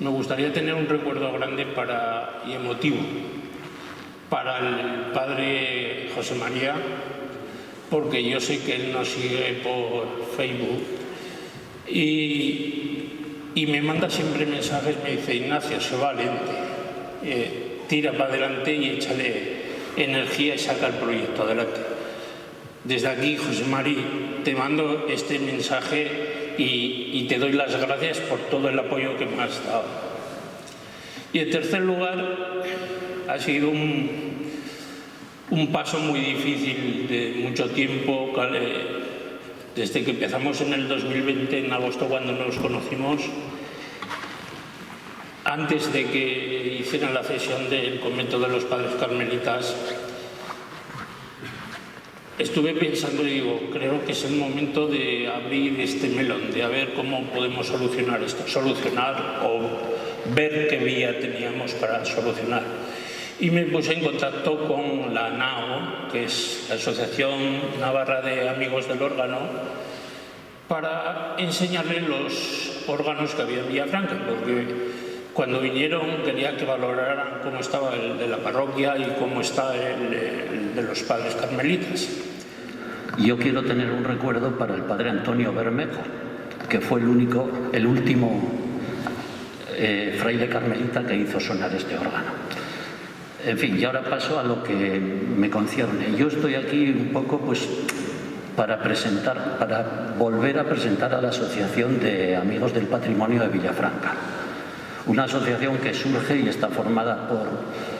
Me gustaría tener un recuerdo grande y emotivo para el padre José María, porque yo sé que él nos sigue por Facebook y me manda siempre mensajes, me dice: Ignacio, sé valiente, tira para adelante y échale energía y saca el proyecto adelante. Desde aquí, José María, te mando este mensaje y te doy las gracias por todo el apoyo que me has dado. Y en tercer lugar, ha sido un paso muy difícil de mucho tiempo, desde que empezamos en el 2020, en agosto, cuando nos conocimos, antes de que hicieran la cesión del convento de los Padres Carmelitas. Estuve pensando y digo, creo que es el momento de abrir este melón, de a ver cómo podemos solucionar esto, solucionar o ver qué vía teníamos para solucionar. Y me puse en contacto con la ANAO, que es la Asociación Navarra de Amigos del Órgano, para enseñarle los órganos que había en Villafranca, porque cuando vinieron quería que valoraran cómo estaba el de la parroquia y cómo está el de los Padres Carmelitas. Yo quiero tener un recuerdo para el padre Antonio Bermejo, que fue el último fraile carmelita que hizo sonar este órgano. En fin, y ahora paso a lo que me concierne. Yo estoy aquí un poco pues para volver a presentar a la Asociación de Amigos del Patrimonio de Villafranca. Una asociación que surge y está formada por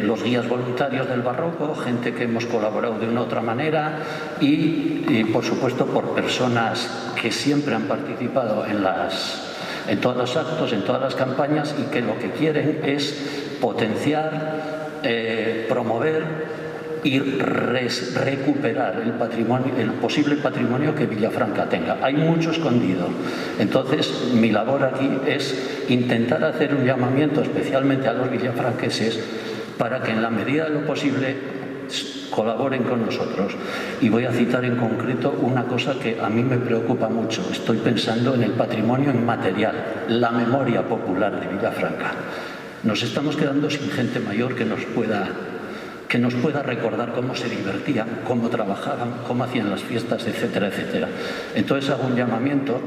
los guías voluntarios del barroco, gente que hemos colaborado de una u otra manera y por supuesto por personas que siempre han participado en todos los actos, en todas las campañas y que lo que quieren es potenciar, promover y recuperar el posible patrimonio que Villafranca tenga. Hay mucho escondido. Entonces, mi labor aquí es intentar hacer un llamamiento especialmente a los villafranqueses para que en la medida de lo posible colaboren con nosotros. Y voy a citar en concreto una cosa que a mí me preocupa mucho. Estoy pensando en el patrimonio inmaterial, la memoria popular de Villafranca. Nos estamos quedando sin gente mayor que nos pueda recordar cómo se divertían, cómo trabajaban, cómo hacían las fiestas, etcétera, etcétera. Entonces hago un llamamiento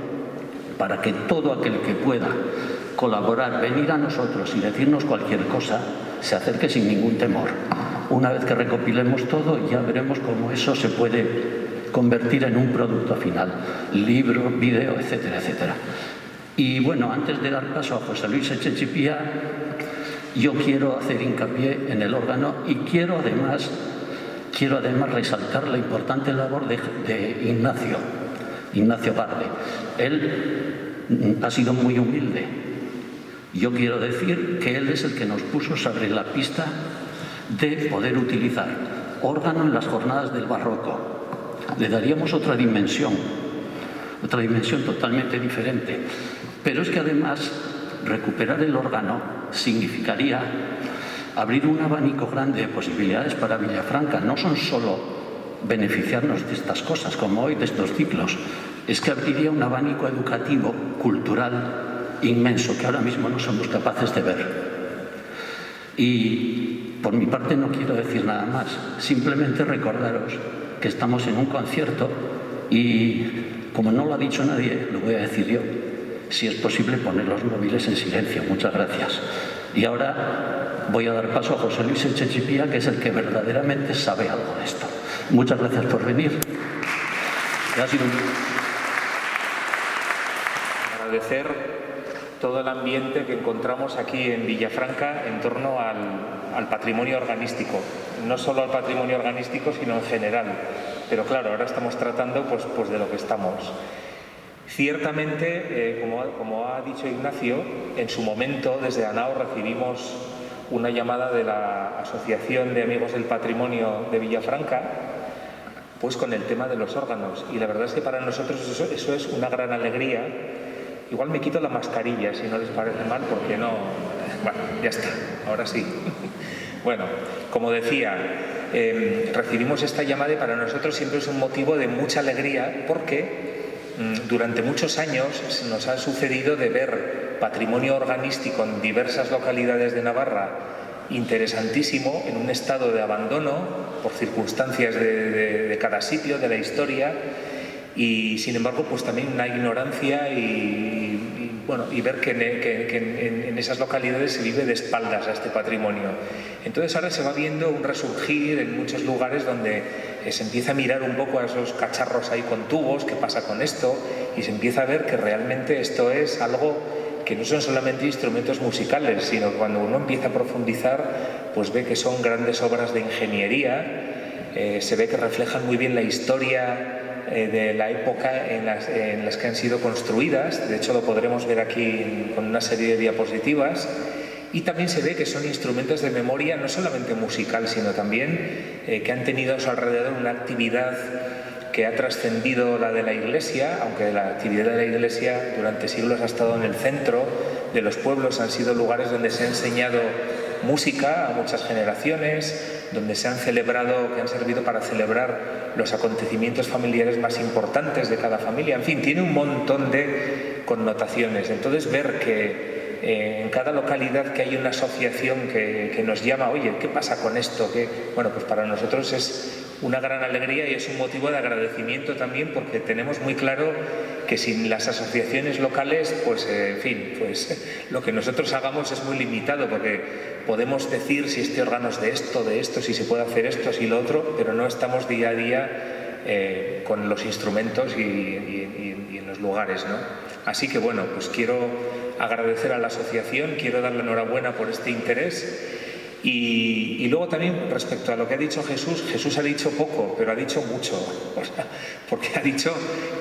para que todo aquel que pueda colaborar, venir a nosotros y decirnos cualquier cosa, se acerque sin ningún temor. Una vez que recopilemos todo, ya veremos cómo eso se puede convertir en un producto final, libro, vídeo, etcétera, etcétera. Y bueno, antes de dar paso a José Luis Echechipía, yo quiero hacer hincapié en el órgano y quiero además resaltar la importante labor de Ignacio Garde. Él ha sido muy humilde. Yo quiero decir que él es el que nos puso sobre la pista de poder utilizar órgano en las jornadas del barroco. Le daríamos otra dimensión totalmente diferente. Pero es que además recuperar el órgano significaría abrir un abanico grande de posibilidades para Villafranca. No son solo beneficiarnos de estas cosas, como hoy, de estos ciclos. Es que abriría un abanico educativo, cultural, inmenso, que ahora mismo no somos capaces de ver. Y por mi parte no quiero decir nada más. Simplemente recordaros que estamos en un concierto y, como no lo ha dicho nadie, lo voy a decir yo. Si es posible, poner los móviles en silencio. Muchas gracias. Y ahora voy a dar paso a José Luis Echechipía, que es el que verdaderamente sabe algo de esto. Muchas gracias por venir. Ha sido agradecer todo el ambiente que encontramos aquí en Villafranca en torno al patrimonio organístico. No solo al patrimonio organístico, sino en general. Pero claro, ahora estamos tratando pues de lo que estamos. Ciertamente, como ha dicho Ignacio, en su momento desde ANAO recibimos una llamada de la Asociación de Amigos del Patrimonio de Villafranca, pues con el tema de los órganos. Y la verdad es que para nosotros eso es una gran alegría. Igual me quito la mascarilla, si no les parece mal, porque no... Bueno, ya está, ahora sí. Bueno, como decía, recibimos esta llamada y para nosotros siempre es un motivo de mucha alegría porque durante muchos años nos ha sucedido de ver patrimonio organístico en diversas localidades de Navarra interesantísimo, en un estado de abandono por circunstancias de cada sitio, de la historia, y sin embargo pues también una ignorancia y ver que en esas localidades se vive de espaldas a este patrimonio. Entonces ahora se va viendo un resurgir en muchos lugares donde se empieza a mirar un poco a esos cacharros ahí con tubos, qué pasa con esto, y se empieza a ver que realmente esto es algo que no son solamente instrumentos musicales, sino que cuando uno empieza a profundizar, pues ve que son grandes obras de ingeniería, se ve que reflejan muy bien la historia de la época en las que han sido construidas. De hecho lo podremos ver aquí con una serie de diapositivas, y también se ve que son instrumentos de memoria no solamente musical, sino también que han tenido a su alrededor una actividad que ha trascendido la de la Iglesia, aunque la actividad de la Iglesia durante siglos ha estado en el centro de los pueblos, han sido lugares donde se ha enseñado música a muchas generaciones, donde se han celebrado, que han servido para celebrar los acontecimientos familiares más importantes de cada familia. En fin, tiene un montón de connotaciones. Entonces ver que en cada localidad que hay una asociación que nos llama, oye, ¿qué pasa con esto? Bueno, pues para nosotros es una gran alegría y es un motivo de agradecimiento también, porque tenemos muy claro que sin las asociaciones locales, pues en fin, pues lo que nosotros hagamos es muy limitado, porque podemos decir si este órgano es de esto, si se puede hacer esto, si lo otro, pero no estamos día a día con los instrumentos y en los lugares, ¿no? Así que bueno, pues quiero agradecer a la asociación, quiero dar la enhorabuena por este interés. Y luego también respecto a lo que ha dicho Jesús, Jesús ha dicho poco, pero ha dicho mucho, o sea, porque ha dicho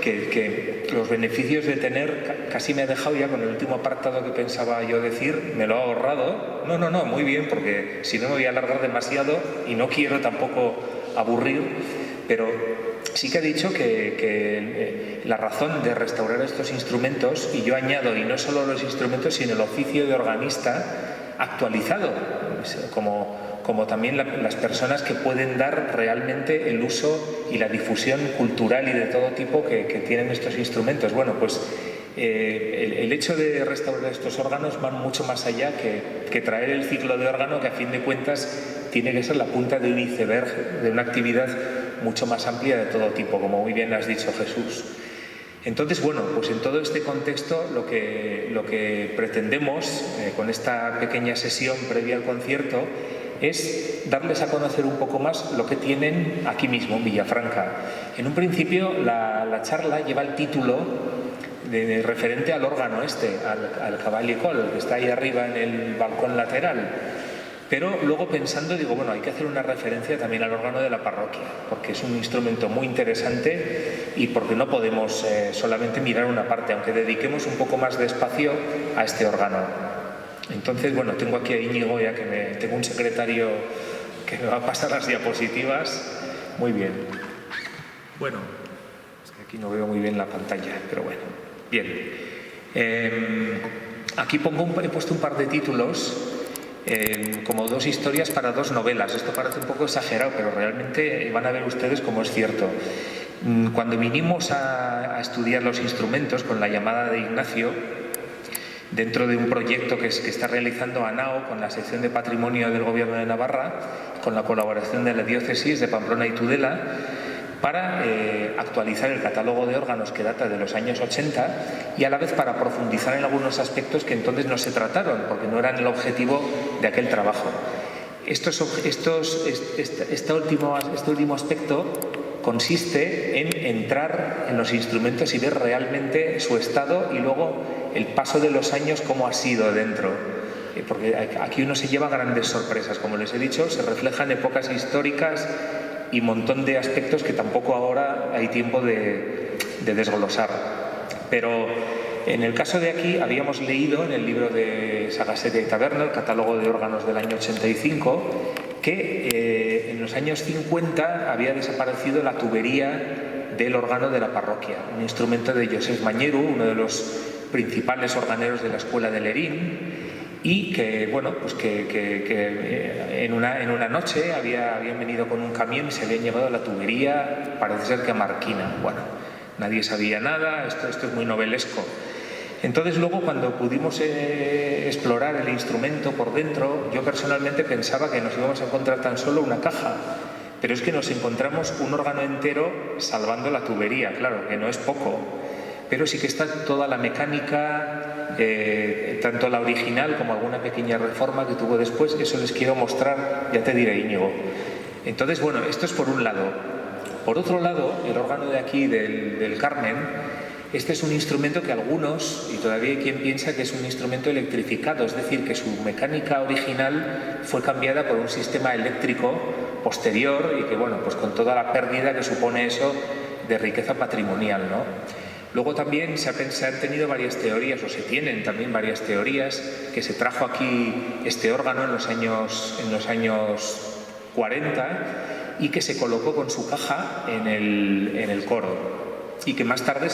que los beneficios de tener, casi me ha dejado ya con el último apartado que pensaba yo decir, me lo ha ahorrado. No, muy bien, porque si no me voy a alargar demasiado y no quiero tampoco aburrir, pero sí que ha dicho que la razón de restaurar estos instrumentos, y yo añado, y no solo los instrumentos, sino el oficio de organista actualizado, como también las personas que pueden dar realmente el uso y la difusión cultural y de todo tipo que tienen estos instrumentos. Bueno, pues el hecho de restaurar estos órganos va mucho más allá que traer el ciclo de órgano, que a fin de cuentas tiene que ser la punta de un iceberg de una actividad mucho más amplia de todo tipo, como muy bien has dicho, Jesús. Entonces, bueno, pues en todo este contexto lo que pretendemos con esta pequeña sesión previa al concierto es darles a conocer un poco más lo que tienen aquí mismo en Villafranca. En un principio la charla lleva el título referente al órgano al Cavall i Col, que está ahí arriba en el balcón lateral. Pero luego pensando digo, bueno, hay que hacer una referencia también al órgano de la parroquia, porque es un instrumento muy interesante y porque no podemos solamente mirar una parte, aunque dediquemos un poco más de espacio a este órgano. Entonces, bueno, tengo aquí a Íñigo, ya que tengo un secretario que me va a pasar las diapositivas. Muy bien. Bueno, es que aquí no veo muy bien la pantalla, pero bueno, bien. Aquí he puesto un par de títulos. Como dos historias para dos novelas. Esto parece un poco exagerado, pero realmente van a ver ustedes cómo es cierto. Cuando vinimos a estudiar los instrumentos con la llamada de Ignacio, dentro de un proyecto que está realizando ANAO con la sección de patrimonio del Gobierno de Navarra, con la colaboración de la diócesis de Pamplona y Tudela, para actualizar el catálogo de órganos que data de los años 80 y a la vez para profundizar en algunos aspectos que entonces no se trataron porque no eran el objetivo de aquel trabajo. Este último aspecto consiste en entrar en los instrumentos y ver realmente su estado y luego el paso de los años, cómo ha sido dentro. Porque aquí uno se lleva grandes sorpresas, como les he dicho, se reflejan épocas históricas y un montón de aspectos que tampoco ahora hay tiempo de desglosar. Pero en el caso de aquí habíamos leído en el libro de Sagaseria y Taberna, el catálogo de órganos del año 85, que en los años 50 había desaparecido la tubería del órgano de la parroquia, un instrumento de Josep Mañeru, uno de los principales organeros de la escuela de Lerín, y que, bueno, pues que en una noche habían venido con un camión y se habían llevado la tubería, parece ser que a Marquina. Bueno, nadie sabía nada, esto es muy novelesco. Entonces luego, cuando pudimos explorar el instrumento por dentro, yo personalmente pensaba que nos íbamos a encontrar tan solo una caja, pero es que nos encontramos un órgano entero salvando la tubería, claro, que no es poco, pero sí que está toda la mecánica, tanto la original como alguna pequeña reforma que tuvo después. Eso les quiero mostrar, ya te diré, Íñigo. Entonces, bueno, esto es por un lado. Por otro lado, el órgano de aquí del Carmen, este es un instrumento que algunos, y todavía hay quien piensa que es un instrumento electrificado, es decir, que su mecánica original fue cambiada por un sistema eléctrico posterior y que, bueno, pues con toda la pérdida que supone eso de riqueza patrimonial, ¿no? Luego también se han tenido varias teorías, o se tienen también varias teorías, que se trajo aquí este órgano en los años 40 y que se colocó con su caja en el coro, y que más tarde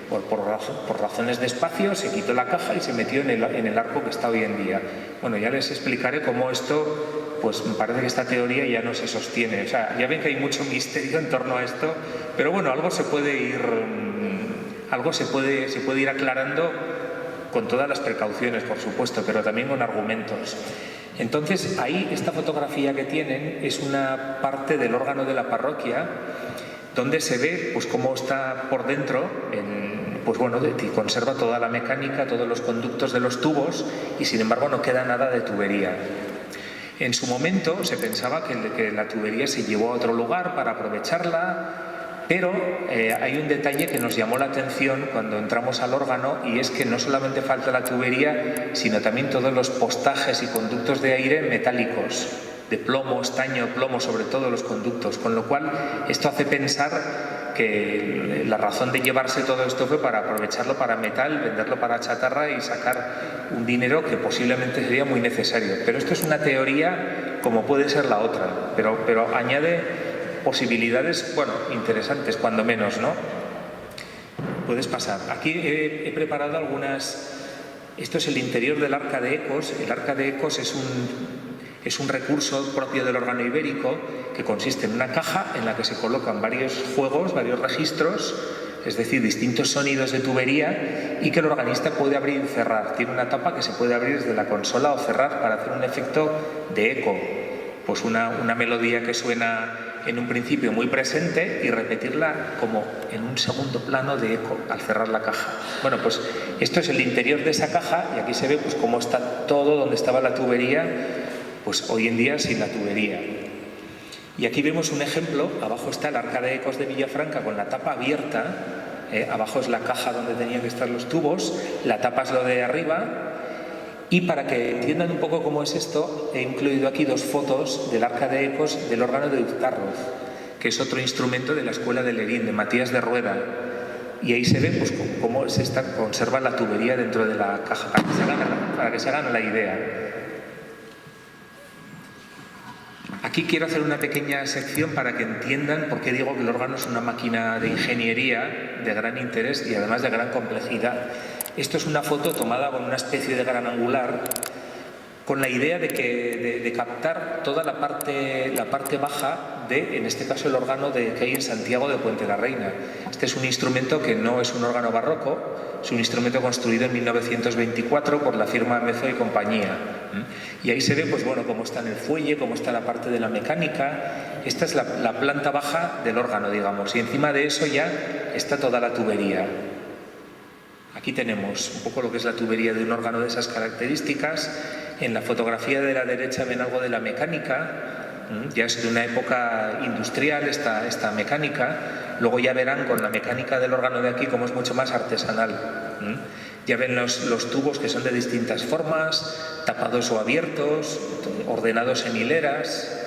por razones de espacio se quitó la caja y se metió en el arco que está hoy en día. Bueno, ya les explicaré cómo esto, pues me parece que esta teoría ya no se sostiene. O sea, ya ven que hay mucho misterio en torno a esto, pero bueno, algo se puede ir aclarando con todas las precauciones, por supuesto, pero también con argumentos. Entonces, ahí, esta fotografía que tienen es una parte del órgano de la parroquia, donde se ve pues cómo está por dentro, pues bueno, conserva toda la mecánica, todos los conductos de los tubos, y sin embargo no queda nada de tubería. En su momento se pensaba que la tubería se llevó a otro lugar para aprovecharla, pero hay un detalle que nos llamó la atención cuando entramos al órgano, y es que no solamente falta la tubería, sino también todos los postajes y conductos de aire metálicos, de plomo, estaño, plomo, sobre todo los conductos, con lo cual esto hace pensar que la razón de llevarse todo esto fue para aprovecharlo para metal, venderlo para chatarra y sacar un dinero que posiblemente sería muy necesario. Pero esto es una teoría como puede ser la otra, pero añade posibilidades, bueno, interesantes cuando menos, ¿no? Puedes pasar. Aquí he preparado algunas. Esto es el interior del arca de ecos. El arca de ecos es un recurso propio del órgano ibérico que consiste en una caja en la que se colocan varios juegos, varios registros, es decir, distintos sonidos de tubería, y que el organista puede abrir y cerrar. Tiene una tapa que se puede abrir desde la consola o cerrar para hacer un efecto de eco, pues una melodía que suena en un principio muy presente y repetirla como en un segundo plano de eco al cerrar la caja. Bueno, pues esto es el interior de esa caja, y aquí se ve pues cómo está todo donde estaba la tubería, pues hoy en día sin la tubería. Y aquí vemos un ejemplo. Abajo está el arca de ecos de Villafranca con la tapa abierta, abajo es la caja donde tenían que estar los tubos, la tapa es lo de arriba. Y para que entiendan un poco cómo es esto, he incluido aquí dos fotos del arca de ecos del órgano de Uztarroz, que es otro instrumento de la escuela de Lerín, de Matías de Rueda. Y ahí se ve pues cómo conserva la tubería dentro de la caja, para que se hagan la idea. Aquí quiero hacer una pequeña sección para que entiendan por qué digo que el órgano es una máquina de ingeniería de gran interés y además de gran complejidad. Esto es una foto tomada con una especie de gran angular, con la idea de captar toda la parte baja de, en este caso, el órgano que hay en Santiago de Puente la Reina. Este es un instrumento que no es un órgano barroco, es un instrumento construido en 1924 por la firma Mezo y compañía. Y ahí se ve, pues bueno, cómo está en el fuelle, cómo está la parte de la mecánica. Esta es la planta baja del órgano, digamos, y encima de eso ya está toda la tubería. Aquí tenemos un poco lo que es la tubería de un órgano de esas características. En la fotografía de la derecha ven algo de la mecánica, ya es de una época industrial esta mecánica. Luego ya verán con la mecánica del órgano de aquí cómo es mucho más artesanal. Ya ven los tubos que son de distintas formas, tapados o abiertos, ordenados en hileras.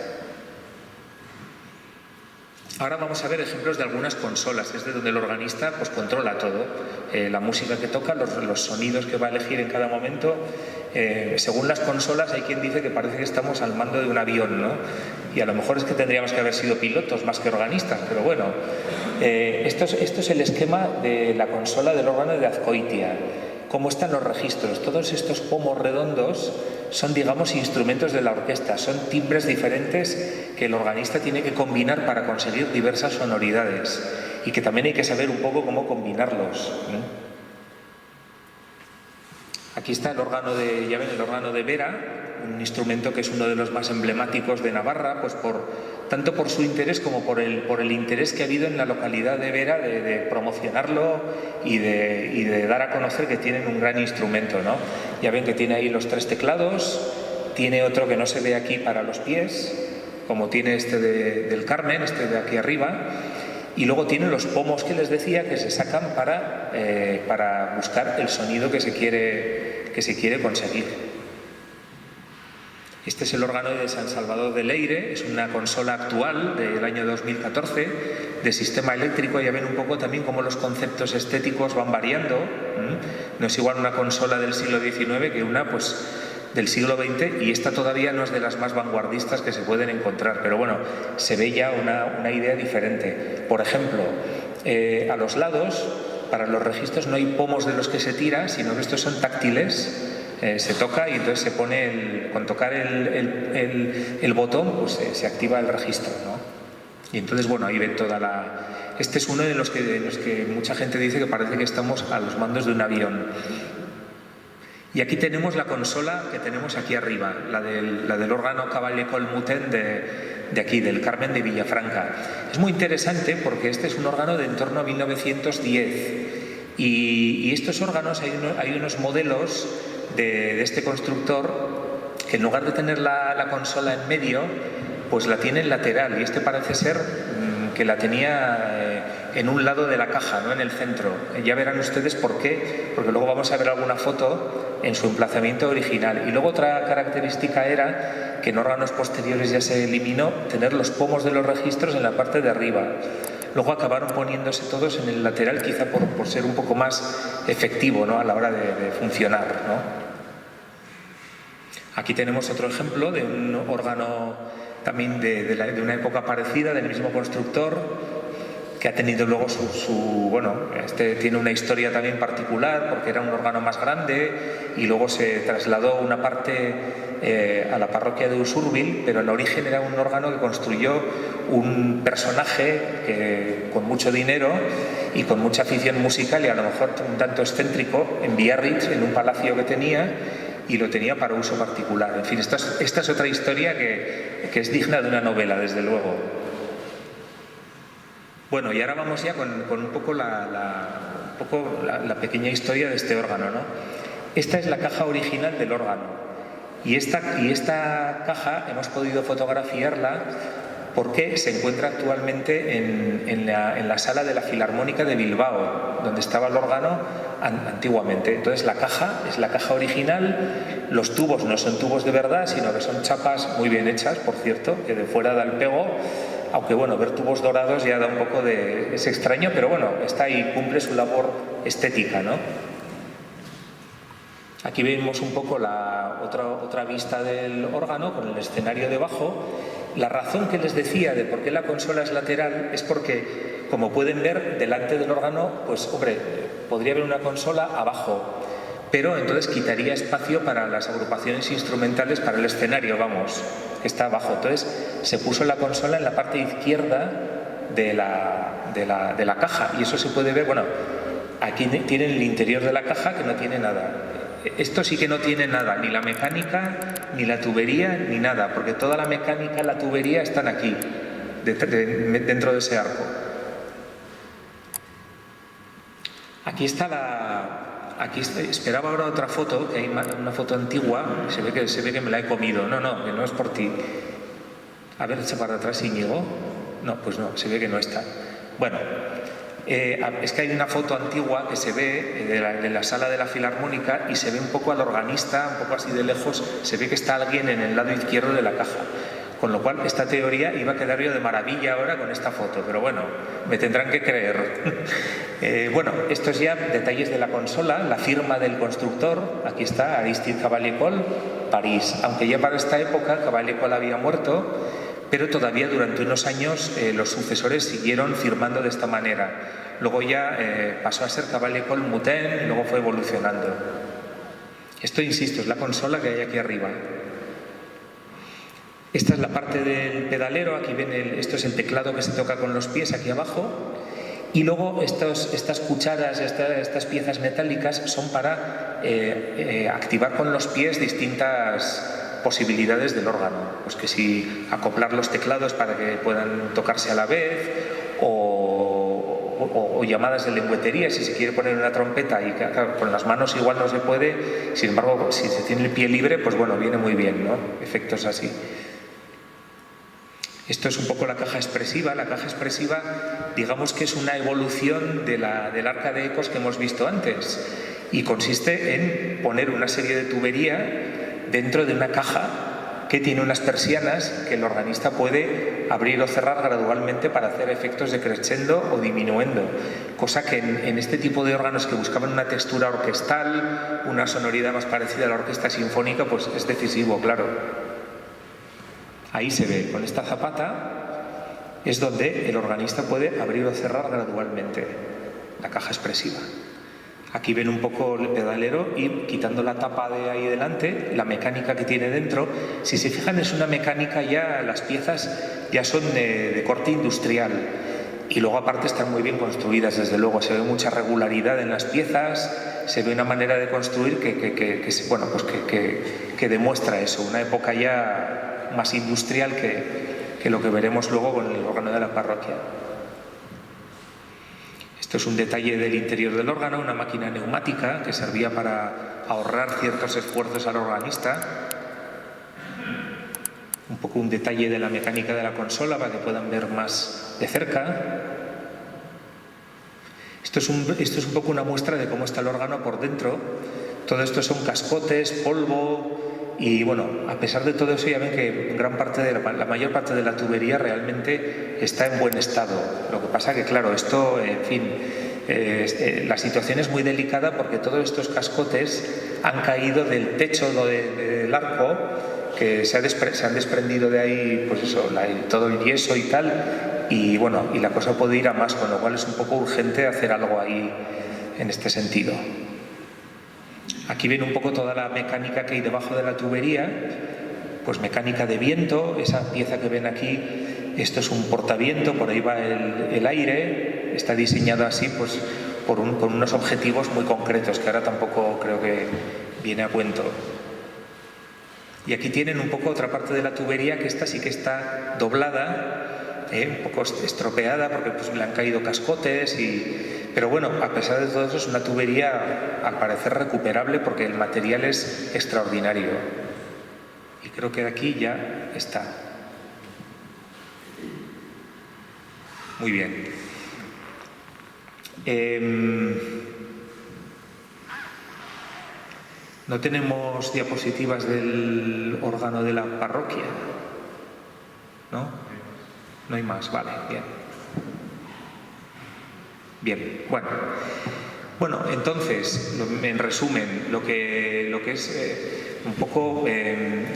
Ahora vamos a ver ejemplos de algunas consolas, es de donde el organista pues controla todo, la música que toca, los sonidos que va a elegir en cada momento. Según las consolas hay quien dice que parece que estamos al mando de un avión, ¿no? Y a lo mejor es que tendríamos que haber sido pilotos más que organistas, pero bueno. Esto es el esquema de la consola del órgano de Azcoitia. ¿Cómo están los registros? Todos estos pomos redondos son, digamos, instrumentos de la orquesta, son timbres diferentes que el organista tiene que combinar para conseguir diversas sonoridades y que también hay que saber un poco cómo combinarlos, ¿no? Aquí está el órgano de, ya ven, el órgano de Vera, un instrumento que es uno de los más emblemáticos de Navarra, pues tanto por su interés como por el interés que ha habido en la localidad de Vera de promocionarlo y de dar a conocer que tienen un gran instrumento, ¿no? Ya ven que tiene ahí los 3 teclados, tiene otro que no se ve aquí para los pies, como tiene este del Carmen, este de aquí arriba, y luego tiene los pomos que les decía que se sacan para buscar el sonido que se quiere conseguir. Este es el órgano de San Salvador de Leire, es una consola actual del año 2014 de sistema eléctrico. Ya ven un poco también cómo los conceptos estéticos van variando. No es igual una consola del siglo XIX que una pues del siglo XX, y esta todavía no es de las más vanguardistas que se pueden encontrar, pero bueno, se ve ya una idea diferente. Por ejemplo, a los lados, para los registros no hay pomos de los que se tira, sino que estos son táctiles. Se toca y entonces se pone con tocar el botón, pues se activa el registro, ¿no? Y entonces, bueno, ahí ven toda la... Este es uno de los que mucha gente dice que parece que estamos a los mandos de un avión. Y aquí tenemos la consola que tenemos aquí arriba, la del órgano Cavaller-École Mouthen de aquí, del Carmen de Villafranca. Es muy interesante porque este es un órgano de en torno a 1910. Y estos órganos, hay unos modelos de este constructor que en lugar de tener la consola en medio, pues la tiene en lateral, y este parece ser que la tenía en un lado de la caja, no en el centro. Ya verán ustedes por qué, porque luego vamos a ver alguna foto en su emplazamiento original. Y luego otra característica era que en órganos posteriores ya se eliminó tener los pomos de los registros en la parte de arriba. Luego acabaron poniéndose todos en el lateral, quizá por ser un poco más efectivo, ¿no?, a la hora de funcionar, ¿no? Aquí tenemos otro ejemplo de un órgano también de una época parecida, del mismo constructor, que ha tenido luego bueno, este tiene una historia también particular porque era un órgano más grande y luego se trasladó una parte a la parroquia de Usurbil, pero en origen era un órgano que construyó un personaje con mucho dinero y con mucha afición musical, y a lo mejor un tanto excéntrico, en Biarritz, en un palacio que tenía, y lo tenía para uso particular. En fin, esta es otra historia que es digna de una novela, desde luego. Bueno, y ahora vamos ya con un poco la pequeña historia de este órgano, ¿no? Esta es la caja original del órgano, y esta caja hemos podido fotografiarla porque se encuentra actualmente en la sala de la Filarmónica de Bilbao, donde estaba el órgano antiguamente. Entonces la caja es la caja original, los tubos no son tubos de verdad, sino que son chapas muy bien hechas, por cierto, que de fuera da el pego, aunque bueno, ver tubos dorados ya da un poco de... es extraño, pero bueno, está ahí, cumple su labor estética, ¿no? Aquí vemos un poco la otra vista del órgano con el escenario debajo. La razón que les decía de por qué la consola es lateral es porque, como pueden ver, delante del órgano, pues hombre, podría haber una consola abajo, pero entonces quitaría espacio para las agrupaciones instrumentales, para el escenario, vamos, que está abajo. Entonces se puso la consola en la parte izquierda de la caja, y eso se puede ver. Bueno, aquí tienen el interior de la caja, que no tiene nada. Esto sí que no tiene nada, ni la mecánica, ni la tubería, ni nada, porque toda la mecánica, la tubería están aquí, dentro de ese arco. Aquí está esperaba ahora otra foto, que hay una foto antigua, se ve que me la he comido. No, que no es por ti. A ver, echa para atrás, Íñigo. No, pues no, se ve que no está. Bueno, es que hay una foto antigua que se ve de la sala de la Filarmónica, y se ve un poco al organista, un poco así de lejos, se ve que está alguien en el lado izquierdo de la caja. Con lo cual, esta teoría iba a quedar yo de maravilla ahora con esta foto, pero bueno, me tendrán que creer. Bueno, estos ya detalles de la consola, la firma del constructor, aquí está, Aristide Cavaller-École, París. Aunque ya para esta época Cavaller-École había muerto, pero todavía durante unos años los sucesores siguieron firmando de esta manera. Luego ya pasó a ser Cavaller-École Mouthen, y luego fue evolucionando. Esto, insisto, es la consola que hay aquí arriba. Esta es la parte del pedalero, aquí ven esto es el teclado que se toca con los pies aquí abajo, y luego estas cucharas, estas piezas metálicas son para activar con los pies distintas posibilidades del órgano, pues que si acoplar los teclados para que puedan tocarse a la vez, o llamadas de lengüetería, si se quiere poner una trompeta, y claro, con las manos igual no se puede, sin embargo, si se tiene el pie libre, pues bueno, viene muy bien, ¿no? Efectos así. Esto es un poco la caja expresiva. La caja expresiva, digamos que es una evolución del arca de ecos que hemos visto antes, y consiste en poner una serie de tubería dentro de una caja que tiene unas persianas que el organista puede abrir o cerrar gradualmente para hacer efectos de crescendo o diminuendo, cosa que en este tipo de órganos que buscaban una textura orquestal, una sonoridad más parecida a la orquesta sinfónica, pues es decisivo, claro. Ahí se ve, con esta zapata es donde el organista puede abrir o cerrar gradualmente la caja expresiva. Aquí ven un poco el pedalero y quitando la tapa de ahí delante, la mecánica que tiene dentro. Si se fijan, es una mecánica ya, las piezas ya son de corte industrial, y luego aparte están muy bien construidas, desde luego. Se ve mucha regularidad en las piezas, se ve una manera de construir que demuestra eso, una época ya más industrial que lo que veremos luego con el órgano de la parroquia. Esto es un detalle del interior del órgano, una máquina neumática que servía para ahorrar ciertos esfuerzos al organista. Un poco un detalle de la mecánica de la consola para que puedan ver más de cerca. Esto es un poco una muestra de cómo está el órgano por dentro. Todo esto son cascotes, polvo, y bueno, a pesar de todo eso ya ven que la mayor parte de la tubería realmente está en buen estado. Lo que pasa que claro, esto, en fin, la situación es muy delicada porque todos estos cascotes han caído del techo del arco, que se han desprendido de ahí, pues eso, todo el yeso y tal, y bueno, y la cosa puede ir a más, con lo cual es un poco urgente hacer algo ahí en este sentido. Aquí ven un poco toda la mecánica que hay debajo de la tubería, pues mecánica de viento. Esa pieza que ven aquí, esto es un portaviento, por ahí va el aire, está diseñado así pues con unos objetivos muy concretos, que ahora tampoco creo que viene a cuento. Y aquí tienen un poco otra parte de la tubería, que esta sí que está doblada, un poco estropeada, porque pues le han caído cascotes pero bueno, a pesar de todo eso es una tubería al parecer recuperable porque el material es extraordinario. Y creo que aquí ya está. Muy bien. No tenemos diapositivas del órgano de la parroquia, ¿no? No hay más, vale, bien. Bien, bueno, entonces, en resumen, lo que es un poco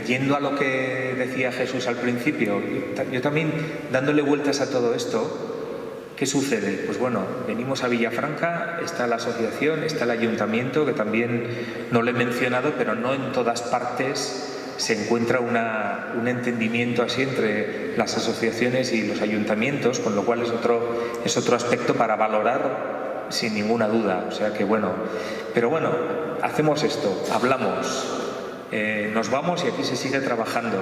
yendo a lo que decía Jesús al principio, yo también dándole vueltas a todo esto, ¿qué sucede? Pues bueno, venimos a Villafranca, está la asociación, está el ayuntamiento, que también no lo he mencionado, pero no en todas partes se encuentra un entendimiento así entre las asociaciones y los ayuntamientos, con lo cual es otro aspecto para valorar sin ninguna duda. O sea que bueno, pero bueno, hacemos esto, hablamos, nos vamos y aquí se sigue trabajando.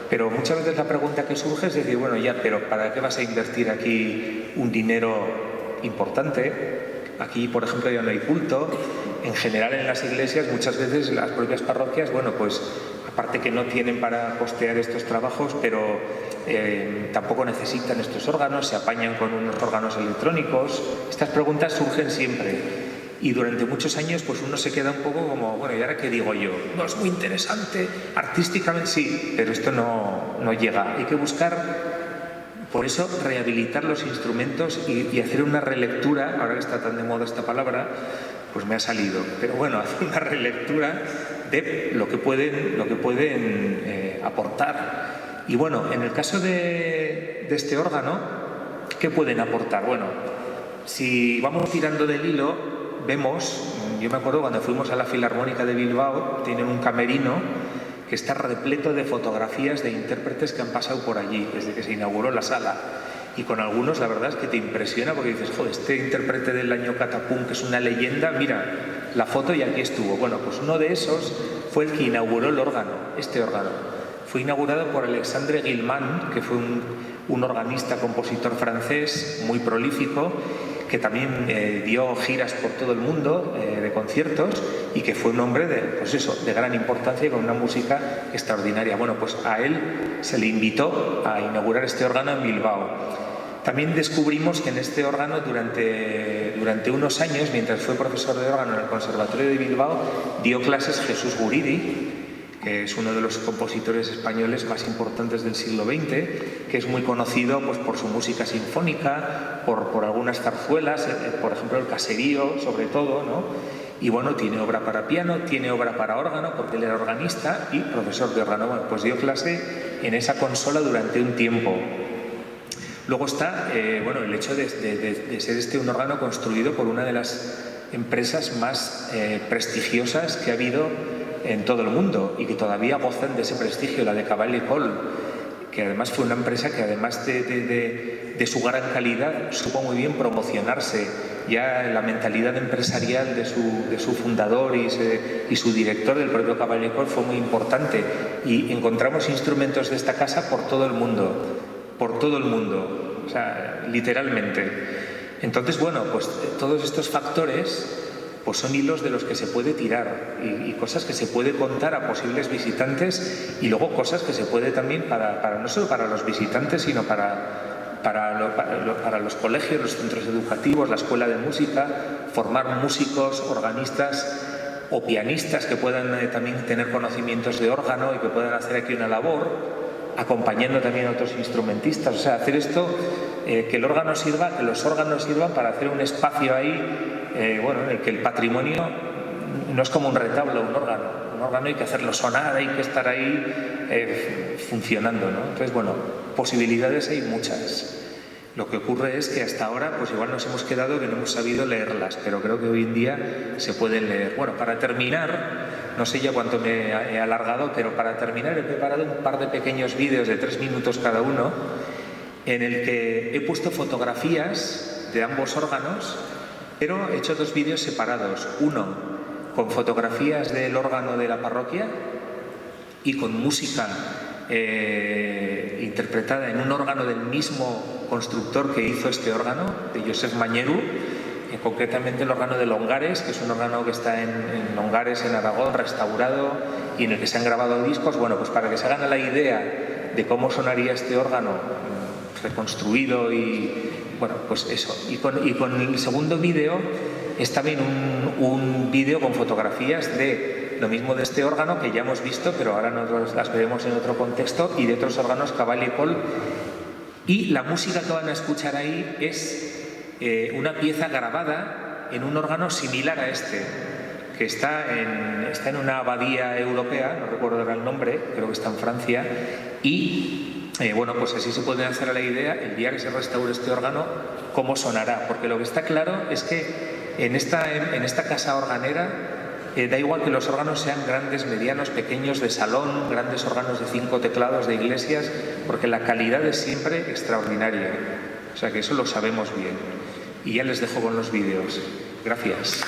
Pero muchas veces la pregunta que surge es decir, bueno, ya, pero ¿para qué vas a invertir aquí un dinero importante? Aquí, por ejemplo, ya no hay culto. En general, en las iglesias, muchas veces las propias parroquias, bueno, pues aparte que no tienen para costear estos trabajos, pero tampoco necesitan estos órganos, se apañan con unos órganos electrónicos. Estas preguntas surgen siempre. Y durante muchos años pues uno se queda un poco como, bueno, ¿y ahora qué digo yo? No, es muy interesante, artísticamente sí, pero esto no llega. Hay que buscar, por eso, rehabilitar los instrumentos y hacer una relectura. Ahora que está tan de moda esta palabra, pues me ha salido. Pero bueno, hacer una relectura de lo que pueden aportar. Y bueno, en el caso de este órgano, ¿qué pueden aportar? Bueno, si vamos tirando del hilo, vemos, yo me acuerdo cuando fuimos a la Filarmónica de Bilbao, tienen un camerino que está repleto de fotografías de intérpretes que han pasado por allí desde que se inauguró la sala. Y con algunos la verdad es que te impresiona porque dices, joder, este intérprete del año Catapum, que es una leyenda, mira, la foto y aquí estuvo. Bueno, pues uno de esos fue el que inauguró el órgano, este órgano. Fue inaugurado por Alexandre Guilmant, que fue un organista, compositor francés muy prolífico, que también dio giras por todo el mundo de conciertos y que fue un hombre de gran importancia y con una música extraordinaria. Bueno, pues a él se le invitó a inaugurar este órgano en Bilbao. También descubrimos que en este órgano durante unos años, mientras fue profesor de órgano en el Conservatorio de Bilbao, dio clases Jesús Guridi, que es uno de los compositores españoles más importantes del siglo XX, que es muy conocido pues, por su música sinfónica, por algunas zarzuelas, por ejemplo el Caserío, sobre todo, ¿no? Y bueno, tiene obra para piano, tiene obra para órgano, porque él era organista y profesor de órgano. Bueno, pues dio clase en esa consola durante un tiempo. Luego está el hecho de ser este un órgano construido por una de las empresas más prestigiosas que ha habido en todo el mundo y que todavía gozan de ese prestigio, la de Cavall & Coll, que además fue una empresa que además de su gran calidad supo muy bien promocionarse. Ya la mentalidad empresarial de su fundador y su director, del propio Cavall & Coll, fue muy importante, y encontramos instrumentos de esta casa por todo el mundo, o sea, literalmente. Entonces, bueno, pues todos estos factores pues son hilos de los que se puede tirar y cosas que se puede contar a posibles visitantes, y luego cosas que se puede también no solo para los visitantes, sino para los colegios, los centros educativos, la escuela de música, formar músicos, organistas o pianistas que puedan también tener conocimientos de órgano y que puedan hacer aquí una labor, acompañando también a otros instrumentistas. O sea, hacer esto, que el órgano sirva, que los órganos sirvan para hacer un espacio ahí, en el que el patrimonio no es como un retablo, un órgano hay que hacerlo sonar, hay que estar ahí funcionando, ¿no? Entonces, bueno, posibilidades hay muchas. Lo que ocurre es que hasta ahora, pues igual nos hemos quedado que no hemos sabido leerlas, pero creo que hoy en día se pueden leer. Bueno, para terminar, no sé ya cuánto me he alargado, pero para terminar he preparado un par de pequeños vídeos de 3 minutos cada uno, en el que he puesto fotografías de ambos órganos, pero he hecho 2 vídeos separados. Uno con fotografías del órgano de la parroquia y con música interpretada en un órgano del mismo constructor que hizo este órgano, de Josep Mañeru, concretamente el órgano de Longares, que es un órgano que está en Longares, en Aragón, restaurado, y en el que se han grabado discos. Bueno, pues para que se hagan la idea de cómo sonaría este órgano reconstruido, y bueno, pues eso. Y con el segundo vídeo es también un vídeo con fotografías de lo mismo de este órgano que ya hemos visto, pero ahora las veremos en otro contexto, y de otros órganos, Cavall & Coll. Y la música que van a escuchar ahí es una pieza grabada en un órgano similar a este, que está en una abadía europea, no recuerdo ahora el nombre, creo que está en Francia, y pues así se puede hacer la idea, el día que se restaure este órgano, cómo sonará. Porque lo que está claro es que en esta casa organera da igual que los órganos sean grandes, medianos, pequeños, de salón, grandes órganos de 5 teclados de iglesias, porque la calidad es siempre extraordinaria. O sea que eso lo sabemos bien. Y ya les dejo con los vídeos. Gracias.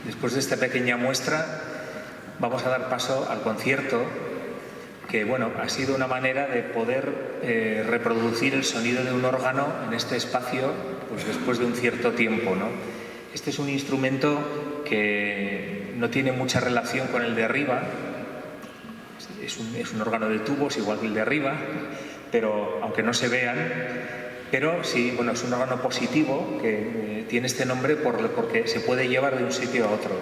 Después de esta pequeña muestra vamos a dar paso al concierto, que bueno, ha sido una manera de poder reproducir el sonido de un órgano en este espacio, pues después de un cierto tiempo, ¿no? Este es un instrumento que no tiene mucha relación con el de arriba, es un órgano de tubos igual que el de arriba, pero aunque no se vean, pero sí, bueno, es un órgano positivo que tiene este nombre porque se puede llevar de un sitio a otro.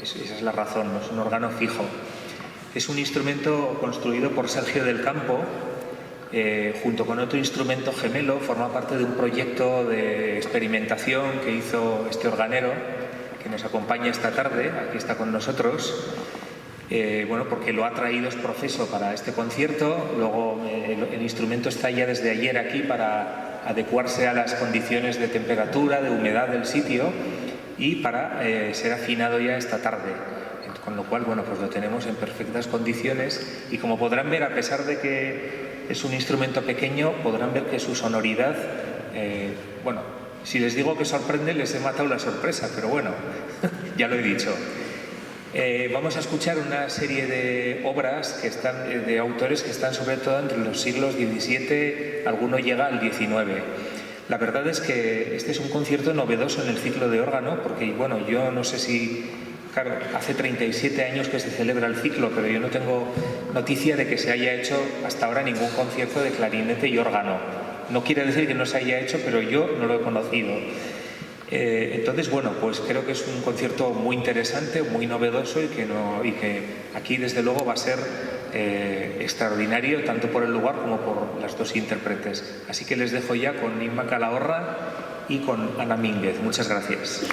Esa es la razón, no es un órgano fijo. Es un instrumento construido por Sergio del Campo, junto con otro instrumento gemelo, forma parte de un proyecto de experimentación que hizo este organero, que nos acompaña esta tarde, aquí está con nosotros. Bueno, porque lo ha traído es proceso para este concierto, luego el instrumento está ya desde ayer aquí para adecuarse a las condiciones de temperatura, de humedad del sitio y para ser afinado ya esta tarde. Con lo cual, bueno, pues lo tenemos en perfectas condiciones y como podrán ver, a pesar de que es un instrumento pequeño, podrán ver que su sonoridad, bueno, si les digo que sorprende, les he matado la sorpresa, pero bueno, ya lo he dicho. Vamos a escuchar una serie de obras que están, de autores que están sobre todo entre los siglos XVII, alguno llega al XIX. La verdad es que este es un concierto novedoso en el ciclo de órgano, porque bueno, yo no sé si, claro, hace 37 años que se celebra el ciclo, pero yo no tengo noticia de que se haya hecho hasta ahora ningún concierto de clarinete y órgano. No quiere decir que no se haya hecho, pero yo no lo he conocido. Entonces, bueno, pues creo que es un concierto muy interesante, muy novedoso y que aquí desde luego va a ser extraordinario tanto por el lugar como por las dos intérpretes. Así que les dejo ya con Inma Calahorra y con Ana Mínguez. Muchas gracias.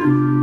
Gracias.